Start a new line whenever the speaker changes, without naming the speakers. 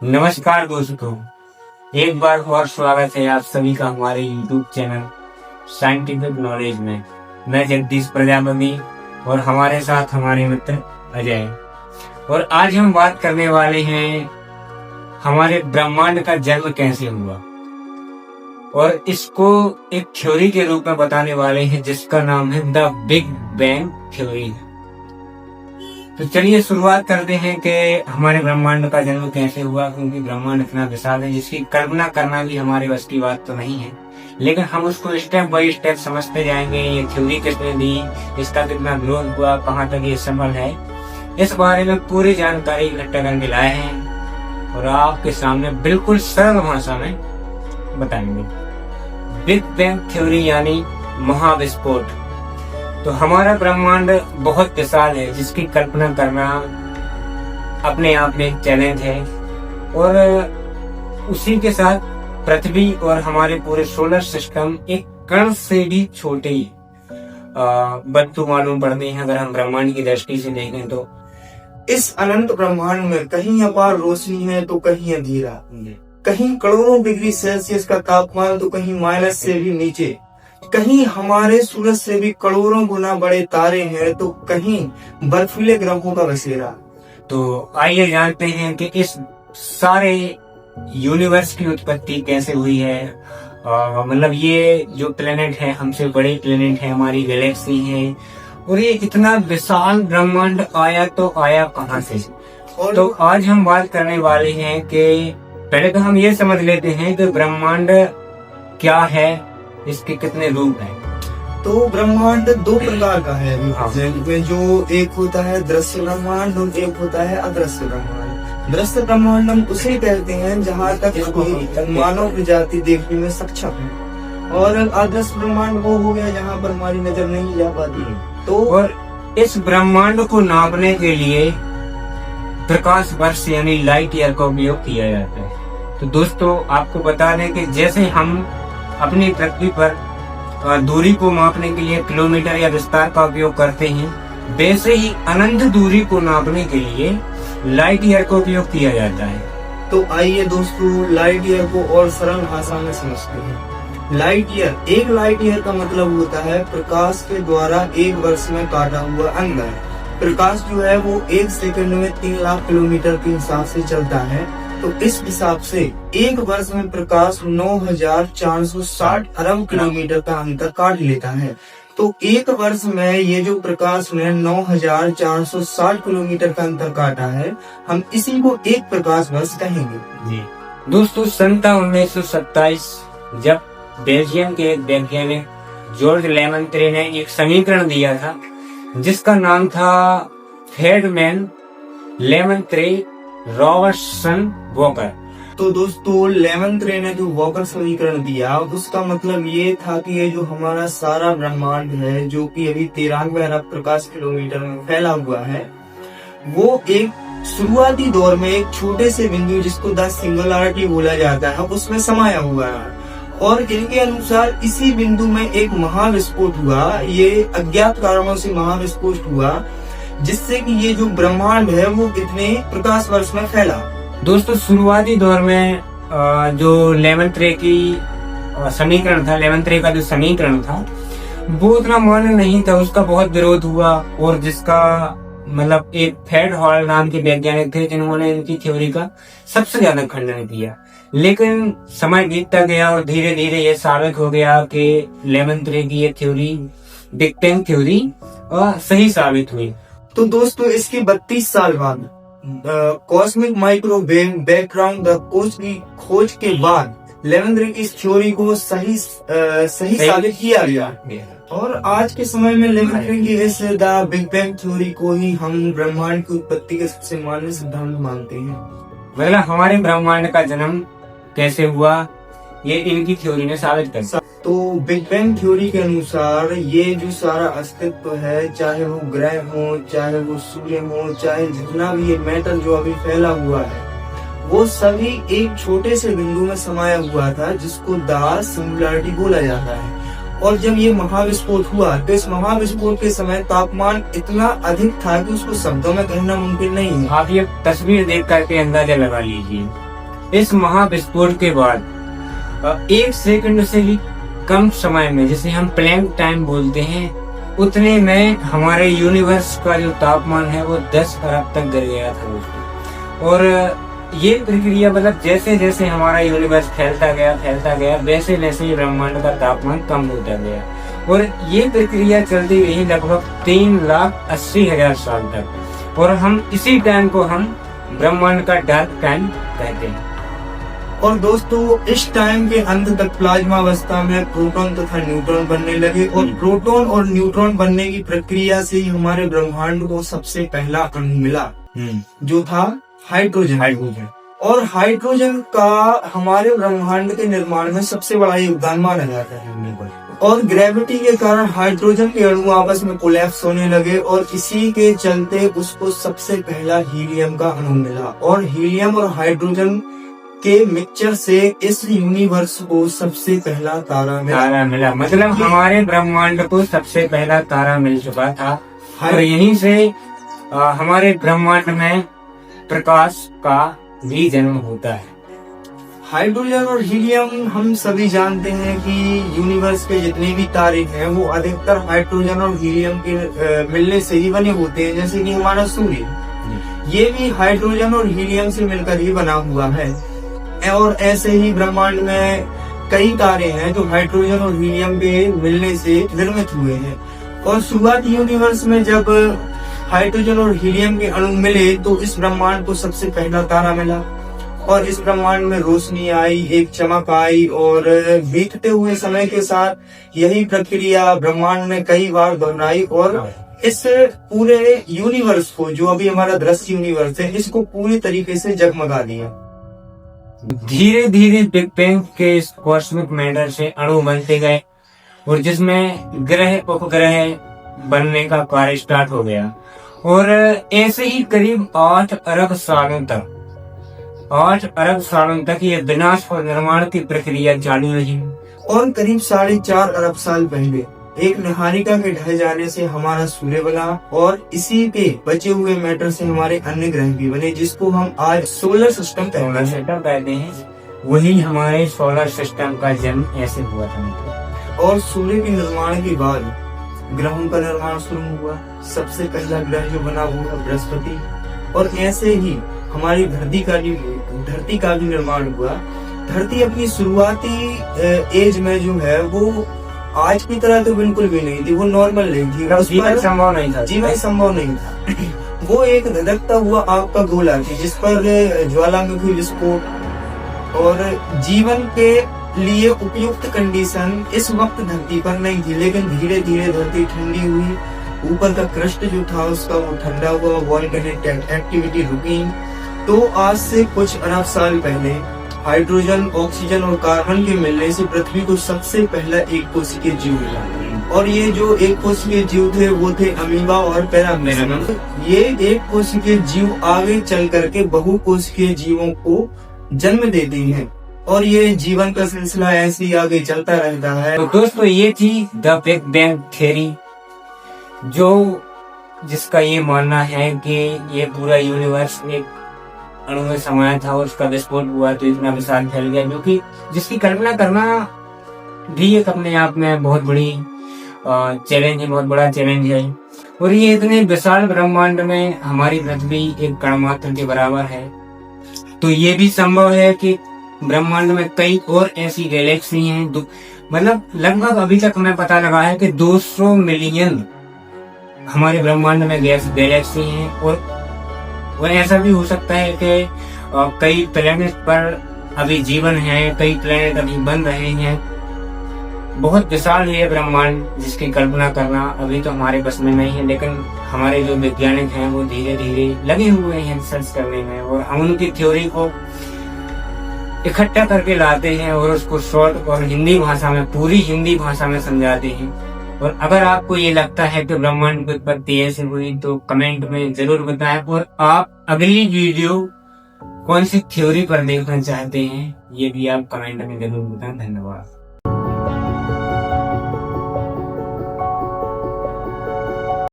नमस्कार दोस्तों, एक बार और स्वागत है आप सभी का हमारे YouTube चैनल साइंटिफिक नॉलेज में। मैं जगदीश प्रजापति और हमारे साथ हमारे मित्र अजय। और आज हम बात करने वाले हैं हमारे ब्रह्मांड का जन्म कैसे हुआ, और इसको एक थ्योरी के रूप में बताने वाले हैं जिसका नाम है द बिग बैंग थ्योरी। तो चलिए शुरुआत करते हैं कि हमारे ब्रह्मांड का जन्म कैसे हुआ, क्योंकि ब्रह्मांड इतना विशाल है जिसकी कल्पना करना भी हमारे बस की बात तो नहीं है, लेकिन हम उसको स्टेप बाय स्टेप समझते जाएंगे। ये थ्योरी किसने दी, इसका कितना ग्रोथ हुआ, कहाँ तक ये संभव है, इस बारे में पूरी जानकारी इकट्ठा करके लाए हैं और आपके सामने बिल्कुल सरल भाषा में बताएंगे। बिग बैंग थ्योरी यानी महाविस्फोट। तो हमारा ब्रह्मांड बहुत विशाल है जिसकी कल्पना करना अपने आप में एक चैलेंज है, और उसी के साथ पृथ्वी और हमारे पूरे सोलर सिस्टम एक कण से भी छोटे वस्तु मालूम पड़ते हैं अगर हम ब्रह्मांड की दृष्टि से देखें तो।
इस अनंत ब्रह्मांड में कहीं अपार रोशनी है तो कहीं अंधेरा, कहीं करोड़ों डिग्री सेल्सियस का तापमान तो कहीं माइनस से भी नीचे, कहीं हमारे सूरज से भी करोड़ों गुना बड़े तारे हैं तो कहीं बर्फीले ग्रहों का बसेरा।
तो आइए जानते हैं कि इस सारे यूनिवर्स की उत्पत्ति कैसे हुई है। मतलब ये जो प्लेनेट है हमसे बड़े प्लेनेट है, हमारी गैलेक्सी है, और ये इतना विशाल ब्रह्मांड आया तो आया कहाँ से। और तो आज हम बात करने वाले हैं कि पहले तो हम ये समझ लेते हैं कि ब्रह्मांड क्या है, इसके कितने रूप हैं।
तो ब्रह्मांड दो प्रकार का है जो एक होता है दृश्य ब्रह्मांड और एक होता है अदृश्य ब्रह्मांड। दृश्य ब्रह्मांड हम उसे कहते हैं जहाँ तक कोई मानव प्रजाति देखने में सक्षम है, और अदृश्य ब्रह्मांड वो हो गया जहाँ पर हमारी नजर नहीं जा पाती है। तो
और इस ब्रह्मांड को नापने के लिए प्रकाश वर्ष यानी लाइट ईयर का उपयोग किया जाता है। तो दोस्तों आपको बता दें कि जैसे हम अपनी पृथ्वी पर दूरी को मापने के लिए किलोमीटर या विस्तार का उपयोग करते हैं, वैसे ही अनंत दूरी को नापने के लिए लाइट ईयर का उपयोग किया जाता है।
तो आइए दोस्तों लाइट ईयर को और सरल भाषा में समझते हैं। लाइट ईयर, एक लाइट ईयर का मतलब होता है प्रकाश के द्वारा एक वर्ष में काटा हुआ अंतर। प्रकाश जो है वो एक सेकंड में 3 लाख किलोमीटर के हिसाब से चलता है, तो इस हिसाब से एक वर्ष में प्रकाश 9,460 अरब किलोमीटर का अंतर काट लेता है। तो एक वर्ष में ये जो प्रकाश ने 9,460 किलोमीटर का अंतर काटा है, हम इसी को एक प्रकाश वर्ष कहेंगे।
जी दोस्तों, सन 1927 जब बेल्जियम के एक वैज्ञानिक जॉर्ज लेमैत्रे ने एक समीकरण दिया था जिसका नाम था फेल्डमैन लेमैत्रे रॉबर्टसन वॉकर।
तो दोस्तों लेमैत्रे ने जो वॉकर समीकरण दिया उसका मतलब ये था कि ये जो हमारा सारा ब्रह्मांड है जो कि अभी 93 अरब प्रकाश किलोमीटर में फैला हुआ है, वो एक शुरुआती दौर में एक छोटे से बिंदु जिसको द सिंगुलैरिटी बोला जाता है उसमें समाया हुआ है, और इनके अनुसार इसी बिंदु में एक महाविस्फोट हुआ। ये अज्ञात कारणों से महाविस्फोट हुआ जिससे कि ये जो ब्रह्मांड है वो इतने प्रकाश वर्ष में फैला।
दोस्तों शुरुआती दौर में जो लेमैत्रे की समीकरण था, लेमैत्रे का जो समीकरण था वो उतना मान्य नहीं था, उसका बहुत विरोध हुआ, और जिसका मतलब एक फेड हॉल नाम के वैज्ञानिक थे जिन्होंने इनकी थ्योरी का सबसे ज्यादा खंडन किया। लेकिन समय बीतता गया और धीरे धीरे ये साबित हो गया कि लेमैत्रे की ये थ्योरी बिग बैंग थ्योरी सही साबित हुई।
तो दोस्तों इसके 32 साल बाद कॉस्मिक माइक्रोवेव बैकग्राउंड की खोज के बाद लेमैत्रे की इस थ्योरी को सही साबित किया गया, और आज के समय में लेमैत्रे की इस द बिग बैंग थ्योरी को ही हम ब्रह्मांड की उत्पत्ति के सबसे मान्य सिद्धांत मानते हैं।
मतलब हमारे ब्रह्मांड का जन्म कैसे हुआ ये इनकी थ्योरी ने साबित कर दिया।
तो बिग बैंग थ्योरी के अनुसार ये जो सारा अस्तित्व है, चाहे वो ग्रह हो, चाहे वो सूर्य हो, चाहे जितना भी ये मैटर जो अभी फैला हुआ है, वो सभी एक छोटे से बिंदु में समाया हुआ था जिसको द सिंगुलैरिटी बोला जाता है। और जब ये महाविस्फोट हुआ तो इस महाविस्फोट के समय तापमान इतना अधिक था कि उसको शब्दों में कहना मुमकिन नहीं है।
आप ये तस्वीर देख करके अंदाजा लगा लीजिए इस महाविस्फोट के बाद 1 सेकंड से भी कम समय में, जिसे हम प्लैंक टाइम बोलते हैं, उतने में हमारे यूनिवर्स का जो तापमान है वो 10 अरब तक गिर गया था दोस्तों। और ये प्रक्रिया मतलब जैसे जैसे हमारा यूनिवर्स फैलता गया वैसे वैसे ब्रह्मांड का तापमान कम होता गया। और ये प्रक्रिया चलती रही लगभग 3,80,000 साल तक। और हम इसी टाइम को हम ब्रह्मांड का डार्क टाइम कहते हैं।
और दोस्तों इस टाइम के अंत तक प्लाज्मा अवस्था में प्रोटॉन तथा न्यूट्रॉन बनने लगे, और प्रोटॉन और न्यूट्रॉन बनने की प्रक्रिया से ही हमारे ब्रह्मांड को सबसे पहला अणु मिला, जो था हाइड्रोजन। और हाइड्रोजन का हमारे ब्रह्मांड के निर्माण में सबसे बड़ा योगदान माना जाता है। और ग्रेविटी के कारण हाइड्रोजन के अणु आपस में कोलैप्स होने लगे, और इसी के चलते उसको सबसे पहला हीलियम का अणु मिला। और हीलियम और हाइड्रोजन के मिक्सचर से इस यूनिवर्स को सबसे पहला तारा मिला।
मतलब हमारे ब्रह्मांड को सबसे पहला तारा मिल चुका था। और यहीं से हमारे ब्रह्मांड में प्रकाश का भी जन्म होता है।
हाइड्रोजन और हीलियम हम सभी जानते हैं कि यूनिवर्स के जितने भी तारे हैं वो अधिकतर हाइड्रोजन और हीलियम के मिलने से ही बने होते हैं। जैसे कि हमारा सूर्य, ये भी हाइड्रोजन और हीलियम से मिलकर ही बना हुआ है। और ऐसे ही ब्रह्मांड में कई तारे हैं जो हाइड्रोजन और हीलियम के मिलने से निर्मित हुए हैं। और शुरुआती यूनिवर्स में जब हाइड्रोजन और हीलियम के अणु मिले तो इस ब्रह्मांड को सबसे पहला तारा मिला, और इस ब्रह्मांड में रोशनी आई, एक चमक आई। और बीतते हुए समय के साथ यही प्रक्रिया ब्रह्मांड में कई बार दोहराई, और इस पूरे यूनिवर्स को, जो अभी हमारा दृश्य यूनिवर्स है, इसको पूरी तरीके से जगमगा दिया।
धीरे धीरे बिग बैंग के इस कॉस्मिक मैटर से अणु बनते गए, और जिसमें ग्रह उपग्रह बनने का कार्य स्टार्ट हो गया। और ऐसे ही करीब 8 अरब सालों तक ये विनाश और निर्माण की प्रक्रिया चालू रही।
और करीब 4.5 अरब साल पहले एक निहारिका के ढह जाने से हमारा सूर्य बना, और इसी के बचे हुए मैटर से हमारे अन्य ग्रह भी बने, जिसको हम आज सोलर सिस्टम
कहते हैं। वही हमारे सोलर सिस्टम का जन्म ऐसे हुआ था।
और सूर्य के निर्माण के बाद ग्रहों का निर्माण शुरू हुआ। सबसे पहला ग्रह जो बना वो है बृहस्पति। और ऐसे ही हमारी धरती का भी निर्माण हुआ। धरती अपनी शुरुआती एज में जो है वो आज की तरह तो बिल्कुल भी नहीं थी, वो नॉर्मल नहीं थी,
जीवन संभव नहीं था।
वो एक धधकता हुआ आग का गोला थी, जिस पर ज्वालामुखी विस्फोट और जीवन के लिए उपयुक्त कंडीशन इस वक्त धरती पर नहीं थी। लेकिन धीरे धीरे धरती ठंडी हुई, ऊपर का क्रस्ट जो था उसका वो ठंडा हुआ, वॉल्केनिक एक्टिविटी रुकी। तो आज से कुछ अरब साल पहले हाइड्रोजन, ऑक्सीजन और कार्बन के मिलने से पृथ्वी को सबसे पहला एक कोशिकीय जीव मिला। और ये जो एक कोशिकीय जीव थे वो थे अमीबा और पैरामीशियम। ये एक कोशिकीय जीव आगे चल करके बहुकोशिकीय जीवों को जन्म देते हैं, और ये जीवन का सिलसिला ऐसे ही आगे चलता रहता है।
तो दोस्तों ये थी द बिग बैंग थ्योरी, जिसका ये मानना है कि ये पूरा यूनिवर्स एक अणु में समाया था और उसका विस्फोट हुआ तो इतना विशाल फैल गया, जो कि जिसकी कल्पना करना भी एक अपने आप में बहुत बड़ी चैलेंज है, बहुत बड़ा चैलेंज है। और ये इतने विशाल ब्रह्मांड में हमारी पृथ्वी एक कण मात्र के बराबर है। तो ये भी संभव है कि ब्रह्मांड में कई और ऐसी गैलेक्सी हैं, मतलब लगभग अभी तक हमें पता लगा है कि 200 मिलियन हमारे ब्रह्मांड में गैलेक्सी हैं। और ऐसा भी हो सकता है कि कई प्लेनेट पर अभी जीवन है, कई प्लेनेट अभी बन रहे हैं। बहुत विशाल है ब्रह्मांड, जिसकी कल्पना करना अभी तो हमारे बस में नहीं है। लेकिन हमारे जो वैज्ञानिक हैं वो धीरे धीरे लगे हुए हैं रिसर्च करने में, और हम उनकी थ्योरी को इकट्ठा करके लाते हैं और उसको शॉर्ट और हिंदी भाषा में, पूरी हिंदी भाषा में समझाते हैं। और अगर आपको ये लगता है कि ब्रह्मांड की उत्पत्ति ऐसे हुई तो कमेंट में जरूर बताएं। और आप अगली वीडियो कौन सी थ्योरी पर देखना चाहते हैं ये भी आप कमेंट में जरूर बताएं। धन्यवाद।